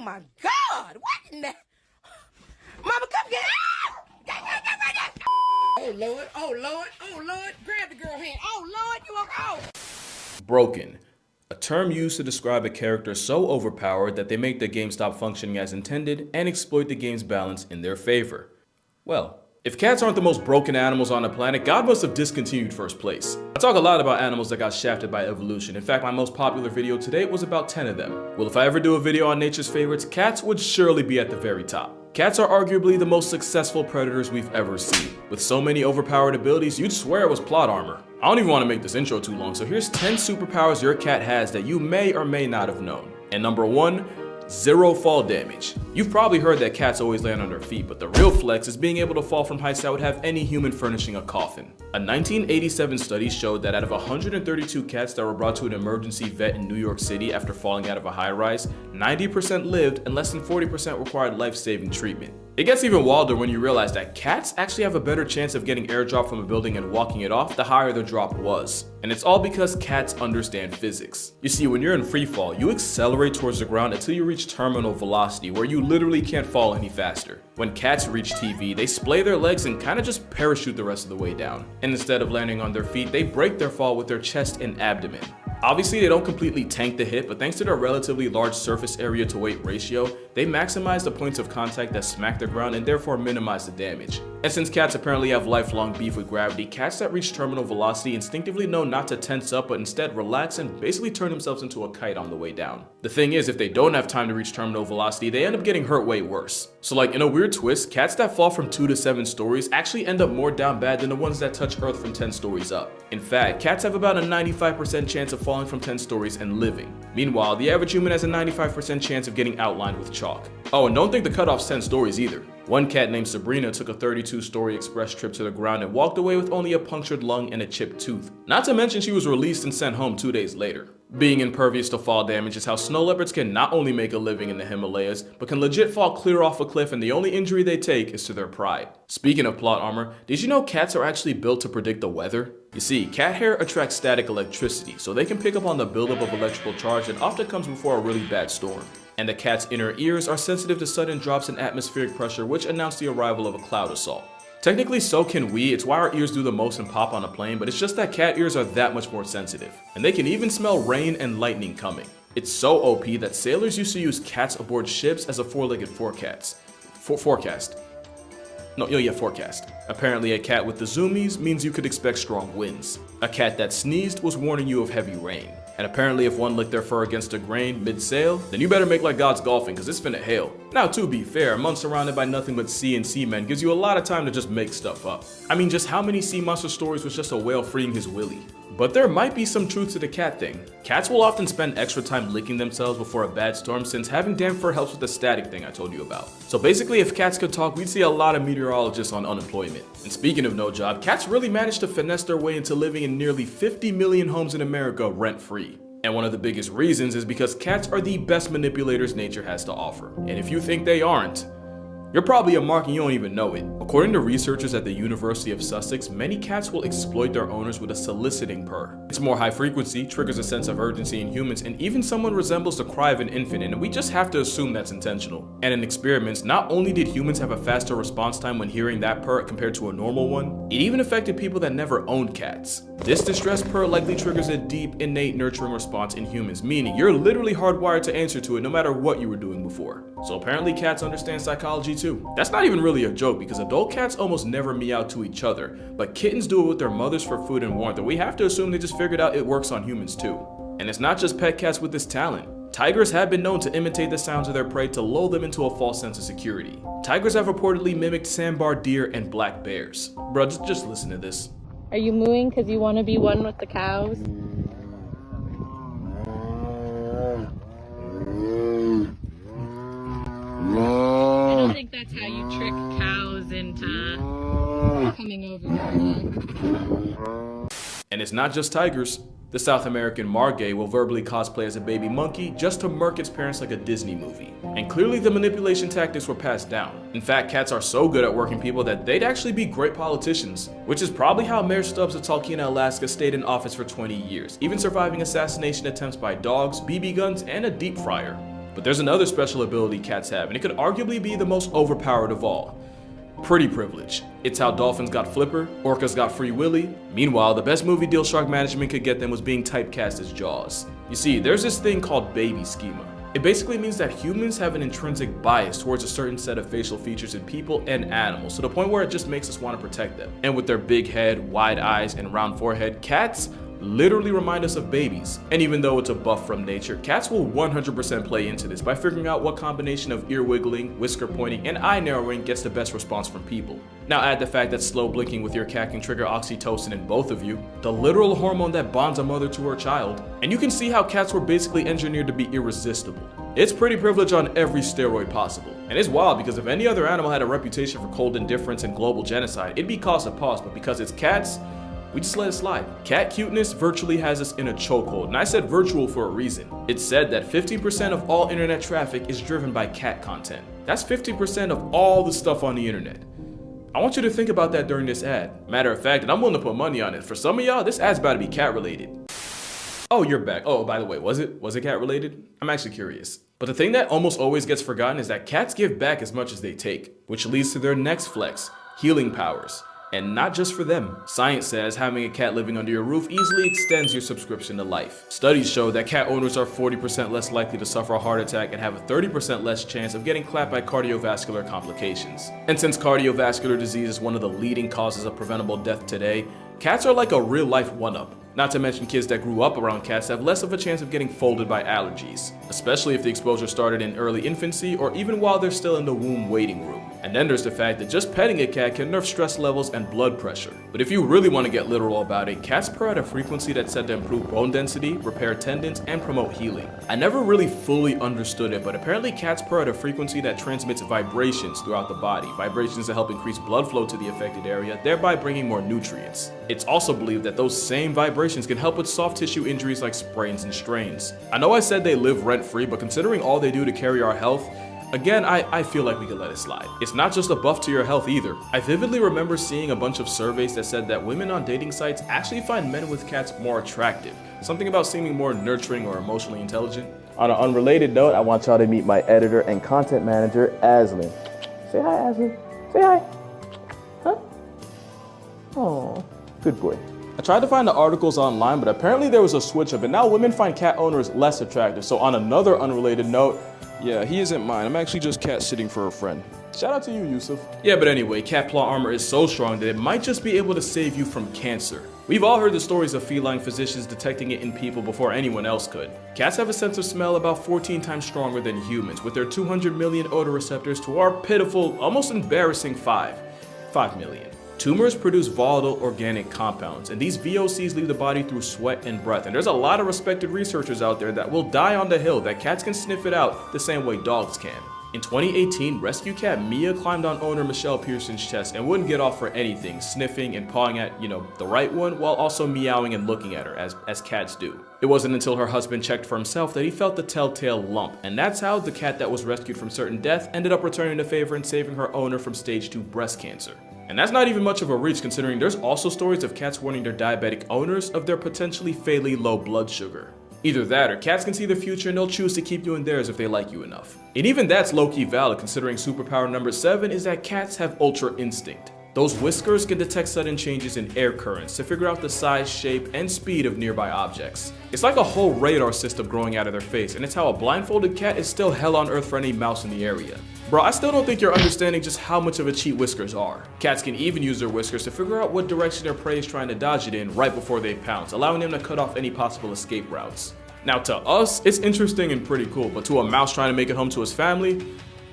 my God! What in the... Mama, come get it! Oh Lord! Oh Lord! Oh Lord! Grab the girl hand! Oh Lord! You are out! Broken. A term used to describe a character so overpowered that they make the game stop functioning as intended and exploit the game's balance in their favor. Well, if cats aren't the most broken animals on the planet, God must have discontinued first place. I talk a lot about animals that got shafted by evolution. In fact, my most popular video today was about 10 of them. Well, if I ever do a video on nature's favorites, cats would surely be at the very top. Cats are arguably the most successful predators we've ever seen. With so many overpowered abilities, you'd swear it was plot armor. I don't even want to make this intro too long, so here's 10 superpowers your cat has that you may or may not have known. And number 1, 0 fall damage. You've probably heard that cats always land on their feet, but the real flex is being able to fall from heights that would have any human furnishing a coffin. A 1987 study showed that out of 132 cats that were brought to an emergency vet in New York City after falling out of a high-rise, 90% lived and less than 40% required life-saving treatment. It gets even wilder when you realize that cats actually have a better chance of getting airdropped from a building and walking it off the higher the drop was. And it's all because cats understand physics. You see, when you're in free fall, you accelerate towards the ground until you reach terminal velocity, where you literally can't fall any faster. When cats reach TV, they splay their legs and kind of just parachute the rest of the way down. And instead of landing on their feet, they break their fall with their chest and abdomen. Obviously, they don't completely tank the hit, but thanks to their relatively large surface area to weight ratio, they maximize the points of contact that smack the ground and therefore minimize the damage. And since cats apparently have lifelong beef with gravity, cats that reach terminal velocity instinctively know not to tense up but instead relax and basically turn themselves into a kite on the way down. The thing is, if they don't have time to reach terminal velocity, they end up getting hurt way worse. So like in a weird twist, cats that fall from 2 to 7 stories actually end up more down bad than the ones that touch Earth from 10 stories up. In fact, cats have about a 95% chance of falling from 10 stories and living. Meanwhile, the average human has a 95% chance of getting outlined with chalk. Oh, and don't think the cutoff's 10 stories either. One cat named Sabrina took a 32-story express trip to the ground and walked away with only a punctured lung and a chipped tooth. Not to mention she was released and sent home 2 days later. Being impervious to fall damage is how snow leopards can not only make a living in the Himalayas, but can legit fall clear off a cliff and the only injury they take is to their pride. Speaking of plot armor, did you know cats are actually built to predict the weather? You see, cat hair attracts static electricity, so they can pick up on the buildup of electrical charge that often comes before a really bad storm. And the cat's inner ears are sensitive to sudden drops in atmospheric pressure which announce the arrival of a cloud assault. Technically so can we, it's why our ears do the most and pop on a plane, but it's just that cat ears are that much more sensitive. And they can even smell rain and lightning coming. It's so OP that sailors used to use cats aboard ships as a four-legged forecast. Forecast. Apparently a cat with the zoomies means you could expect strong winds. A cat that sneezed was warning you of heavy rain. And apparently if one licked their fur against a grain mid-sail, then you better make like God's golfing cause it's finna hail. Now to be fair, a month surrounded by nothing but sea and seamen gives you a lot of time to just make stuff up. I mean, just how many sea monster stories was just a whale freeing his willy? But there might be some truth to the cat thing. Cats will often spend extra time licking themselves before a bad storm since having damp fur helps with the static thing I told you about. So basically if cats could talk, we'd see a lot of meteorologists on unemployment. And speaking of no job, cats really managed to finesse their way into living in nearly 50 million homes in America rent-free. And one of the biggest reasons is because cats are the best manipulators nature has to offer. And if you think they aren't, you're probably a mark and you don't even know it. According to researchers at the University of Sussex, many cats will exploit their owners with a soliciting purr. It's more high frequency, triggers a sense of urgency in humans, and even someone resembles the cry of an infant, and we just have to assume that's intentional. And in experiments, not only did humans have a faster response time when hearing that purr compared to a normal one, it even affected people that never owned cats. This distressed purr likely triggers a deep, innate nurturing response in humans, meaning you're literally hardwired to answer to it no matter what you were doing before. So apparently cats understand psychology too. That's not even really a joke because adult cats almost never meow to each other, but kittens do it with their mothers for food and warmth, and we have to assume they just figured out it works on humans too. And it's not just pet cats with this talent. Tigers have been known to imitate the sounds of their prey to lull them into a false sense of security. Tigers have reportedly mimicked sandbar deer and black bears. Bruh, just listen to this. Are you mooing because you want to be one with the cows? I don't think that's how you trick cows into coming over here. And it's not just tigers. The South American margay will verbally cosplay as a baby monkey just to murk its parents like a Disney movie. And clearly the manipulation tactics were passed down. In fact, cats are so good at working people that they'd actually be great politicians, which is probably how Mayor Stubbs of Talkeetna, Alaska stayed in office for 20 years, even surviving assassination attempts by dogs, BB guns, and a deep fryer. But there's another special ability cats have, and it could arguably be the most overpowered of all. Pretty privilege. It's how dolphins got Flipper, orcas got Free Willy. Meanwhile, the best movie deal shark management could get them was being typecast as Jaws. You see, there's this thing called baby schema. It basically means that humans have an intrinsic bias towards a certain set of facial features in people and animals, to the point where it just makes us want to protect them. And with their big head, wide eyes, and round forehead, cats literally remind us of babies. And even though it's a buff from nature, cats will 100% play into this by figuring out what combination of ear wiggling, whisker pointing, and eye narrowing gets the best response from people. Now add the fact that slow blinking with your cat can trigger oxytocin in both of you, the literal hormone that bonds a mother to her child, and you can see how cats were basically engineered to be irresistible. It's pretty privilege on every steroid possible. And it's wild because if any other animal had a reputation for cold indifference and global genocide, it'd be cause of pause, but because it's cats, we just let it slide. Cat cuteness virtually has us in a chokehold, and I said virtual for a reason. It's said that 50% of all internet traffic is driven by cat content. That's 50% of all the stuff on the internet. I want you to think about that during this ad. Matter of fact, and I'm willing to put money on it, for some of y'all, this ad's about to be cat related. Oh, you're back. Oh, by the way, was it cat related? I'm actually curious. But the thing that almost always gets forgotten is that cats give back as much as they take, which leads to their next flex, healing powers. And not just for them. Science says having a cat living under your roof easily extends your subscription to life. Studies show that cat owners are 40% less likely to suffer a heart attack and have a 30% less chance of getting clapped by cardiovascular complications. And since cardiovascular disease is one of the leading causes of preventable death today, cats are like a real-life one-up. Not to mention kids that grew up around cats have less of a chance of getting folded by allergies, especially if the exposure started in early infancy or even while they're still in the womb waiting room. And then there's the fact that just petting a cat can nerf stress levels and blood pressure. But if you really want to get literal about it, cats purr at a frequency that's said to improve bone density, repair tendons, and promote healing. I never really fully understood it, but apparently cats purr at a frequency that transmits vibrations throughout the body, vibrations that help increase blood flow to the affected area, thereby bringing more nutrients. It's also believed that those same vibrations can help with soft tissue injuries like sprains and strains. I know I said they live rent-free, but considering all they do to carry our health, again, I feel like we could let it slide. It's not just a buff to your health either. I vividly remember seeing a bunch of surveys that said that women on dating sites actually find men with cats more attractive. Something about seeming more nurturing or emotionally intelligent. On an unrelated note, I want y'all to meet my editor and content manager, Aslin. Say hi, Aslin. Say hi. Huh? Oh, good boy. I tried to find the articles online, but apparently there was a switch up and now women find cat owners less attractive. So on another unrelated note, yeah, he isn't mine. I'm actually just cat sitting for a friend. Shout out to you, Yusuf. Yeah, but anyway, cat claw armor is so strong that it might just be able to save you from cancer. We've all heard the stories of feline physicians detecting it in people before anyone else could. Cats have a sense of smell about 14 times stronger than humans, with their 200 million odoreceptors to our pitiful, almost embarrassing 5 million. Tumors produce volatile organic compounds, and these VOCs leave the body through sweat and breath. And there's a lot of respected researchers out there that will die on the hill that cats can sniff it out the same way dogs can. In 2018, rescue cat Mia climbed on owner Michelle Pearson's chest and wouldn't get off for anything, sniffing and pawing at, the right one, while also meowing and looking at her, as cats do. It wasn't until her husband checked for himself that he felt the telltale lump, and that's how the cat that was rescued from certain death ended up returning the favor and saving her owner from stage 2 breast cancer. And that's not even much of a reach, considering there's also stories of cats warning their diabetic owners of their potentially fatally low blood sugar. Either that, or cats can see the future and they'll choose to keep you in theirs if they like you enough. And even that's low-key valid, considering superpower number 7 is that cats have ultra instinct. Those whiskers can detect sudden changes in air currents to figure out the size, shape, and speed of nearby objects. It's like a whole radar system growing out of their face, and it's how a blindfolded cat is still hell on earth for any mouse in the area. Bro, I still don't think you're understanding just how much of a cheat whiskers are. Cats can even use their whiskers to figure out what direction their prey is trying to dodge it in right before they pounce, allowing them to cut off any possible escape routes. Now to us, it's interesting and pretty cool, but to a mouse trying to make it home to his family,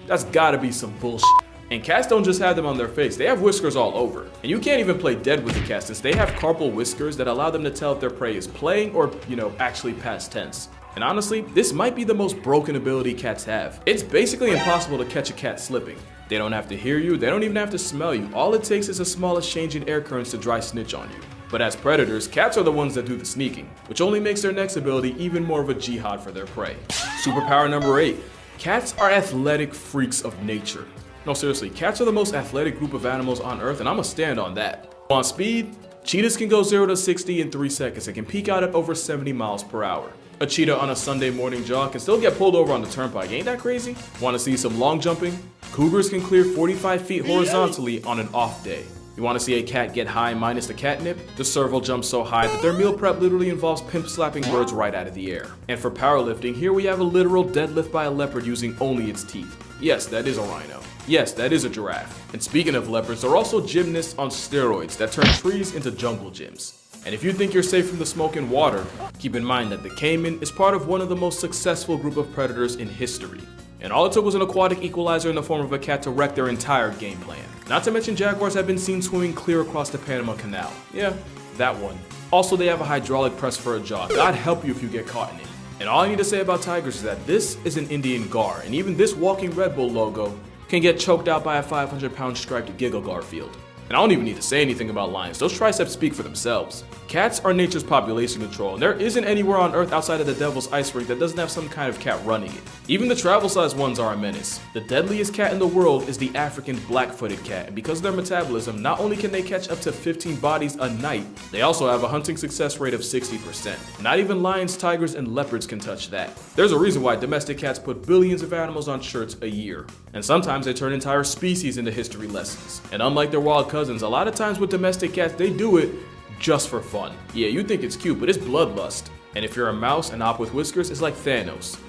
that's gotta be some bullshit. And cats don't just have them on their face, they have whiskers all over. And you can't even play dead with the cat since they have carpal whiskers that allow them to tell if their prey is playing or, actually past tense. And honestly, this might be the most broken ability cats have. It's basically impossible to catch a cat slipping. They don't have to hear you, they don't even have to smell you. All it takes is a smallest change in air currents to dry snitch on you. But as predators, cats are the ones that do the sneaking, which only makes their next ability even more of a jihad for their prey. Superpower number 8. Cats are athletic freaks of nature. No, seriously, cats are the most athletic group of animals on Earth, and I'ma stand on that. On speed, cheetahs can go 0 to 60 in 3 seconds and can peak out at over 70 miles per hour. A cheetah on a Sunday morning jog can still get pulled over on the turnpike. Ain't that crazy? Want to see some long jumping? Cougars can clear 45 feet horizontally on an off day. You want to see a cat get high minus the catnip? The serval jumps so high that their meal prep literally involves pimp slapping birds right out of the air. And for powerlifting, here we have a literal deadlift by a leopard using only its teeth. Yes, that is a rhino. Yes, that is a giraffe. And speaking of leopards, they're also gymnasts on steroids that turn trees into jungle gyms. And if you think you're safe from the smoke and water, keep in mind that the caiman is part of one of the most successful group of predators in history. And all it took was an aquatic equalizer in the form of a cat to wreck their entire game plan. Not to mention jaguars have been seen swimming clear across the Panama Canal. Yeah, that one. Also, they have a hydraulic press for a jaw. God help you if you get caught in it. And all I need to say about tigers is that this is an Indian gar, and even this walking Red Bull logo can get choked out by a 500-pound striped Giggle Garfield. And I don't even need to say anything about lions, those triceps speak for themselves. Cats are nature's population control, and there isn't anywhere on Earth outside of the Devil's Ice Rink that doesn't have some kind of cat running it. Even the travel-sized ones are a menace. The deadliest cat in the world is the African black-footed cat, and because of their metabolism, not only can they catch up to 15 bodies a night, they also have a hunting success rate of 60%. Not even lions, tigers, and leopards can touch that. There's a reason why domestic cats put billions of animals on shirts a year, and sometimes they turn entire species into history lessons. And unlike their wild cousins, a lot of times with domestic cats, they do it just for fun. Yeah, you think it's cute, but it's bloodlust. And if you're a mouse, an op with whiskers is like Thanos.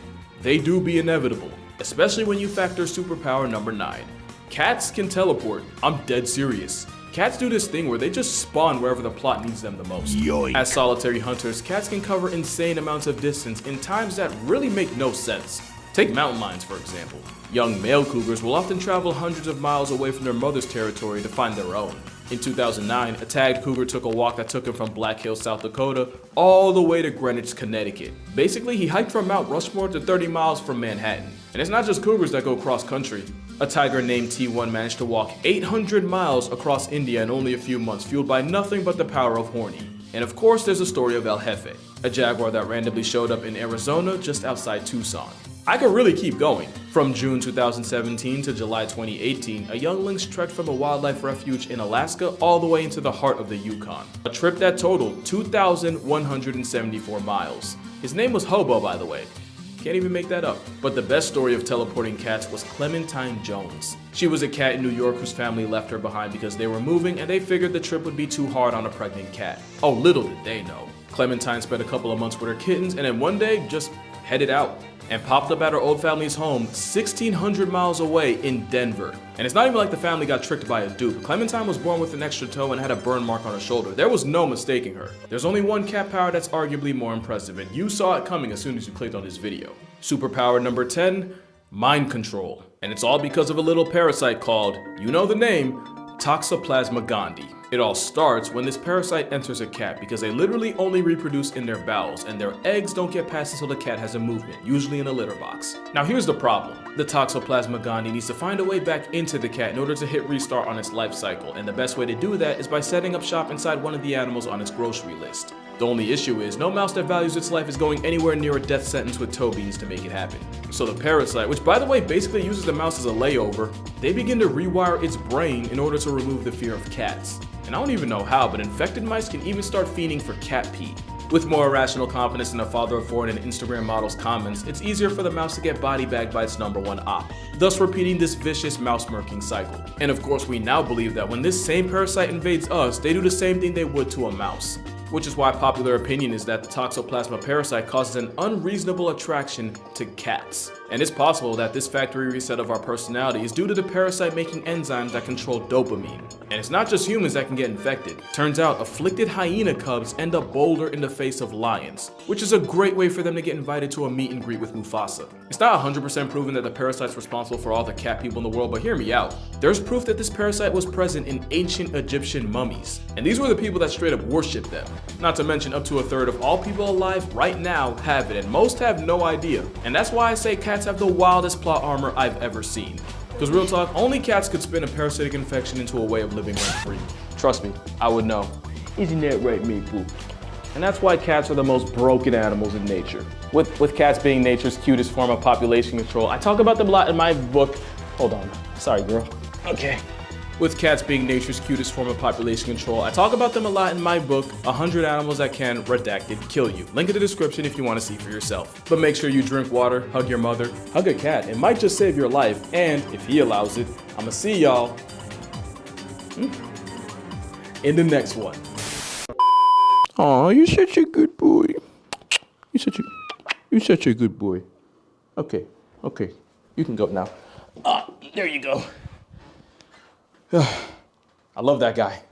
They do be inevitable, especially when you factor superpower number 9. Cats can teleport. I'm dead serious. Cats do this thing where they just spawn wherever the plot needs them the most. Yoink. As solitary hunters, cats can cover insane amounts of distance in times that really make no sense. Take mountain lions, for example. Young male cougars will often travel hundreds of miles away from their mother's territory to find their own. In 2009, a tagged cougar took a walk that took him from Black Hills, South Dakota, all the way to Greenwich, Connecticut. Basically, he hiked from Mount Rushmore to 30 miles from Manhattan. And it's not just cougars that go cross-country. A tiger named T1 managed to walk 800 miles across India in only a few months, fueled by nothing but the power of horny. And of course, there's the story of El Jefe, a jaguar that randomly showed up in Arizona just outside Tucson. I could really keep going. From June 2017 to July 2018, a young lynx trekked from a wildlife refuge in Alaska all the way into the heart of the Yukon. A trip that totaled 2,174 miles. His name was Hobo, by the way. Can't even make that up. But the best story of teleporting cats was Clementine Jones. She was a cat in New York whose family left her behind because they were moving and they figured the trip would be too hard on a pregnant cat. Oh, little did they know. Clementine spent a couple of months with her kittens and then one day just headed out and popped up at her old family's home 1,600 miles away in Denver. And it's not even like the family got tricked by a dupe. Clementine was born with an extra toe and had a burn mark on her shoulder. There was no mistaking her. There's only one cat power that's arguably more impressive, and you saw it coming as soon as you clicked on this video. Superpower number 10, mind control. And it's all because of a little parasite called, you know the name, Toxoplasma gondii. It all starts when this parasite enters a cat because they literally only reproduce in their bowels and their eggs don't get passed until the cat has a movement, usually in a litter box. Now here's the problem. The Toxoplasma gondii needs to find a way back into the cat in order to hit restart on its life cycle, and the best way to do that is by setting up shop inside one of the animals on its grocery list. The only issue is no mouse that values its life is going anywhere near a death sentence with toe beans to make it happen. So the parasite, which by the way basically uses the mouse as a layover, they begin to rewire its brain in order to remove the fear of cats. And I don't even know how, but infected mice can even start fiending for cat pee. With more irrational confidence in a father of four and an Instagram model's comments, it's easier for the mouse to get body bagged by its number one op, thus repeating this vicious mouse-murking cycle. And of course, we now believe that when this same parasite invades us, they do the same thing they would to a mouse. Which is why popular opinion is that the Toxoplasma parasite causes an unreasonable attraction to cats. And it's possible that this factory reset of our personality is due to the parasite making enzymes that control dopamine. And it's not just humans that can get infected. Turns out afflicted hyena cubs end up bolder in the face of lions, which is a great way for them to get invited to a meet and greet with Mufasa. It's not 100% proven that the parasite's responsible for all the cat people in the world, but hear me out. There's proof that this parasite was present in ancient Egyptian mummies. And these were the people that straight up worshiped them. Not to mention up to a third of all people alive right now have it, and most have no idea. And that's why I say cats have the wildest plot armor I've ever seen. Because real talk, only cats could spin a parasitic infection into a way of living rent-free. Trust me, I would know. Isn't that right, Maple? And that's why cats are the most broken animals in nature. With cats being nature's cutest form of population control, I talk about them a lot in my book. Hold on, sorry girl. Okay. with cats being nature's cutest form of population control. I talk about them a lot in my book, 100 Animals That Can, Redacted, Kill You. Link in the description if you want to see for yourself. But make sure you drink water, hug your mother, hug a cat. It might just save your life, and if he allows it, I'ma see y'all in the next one. Aw, you're such a good boy. You're such a good boy. Okay, you can go now. There you go. I love that guy.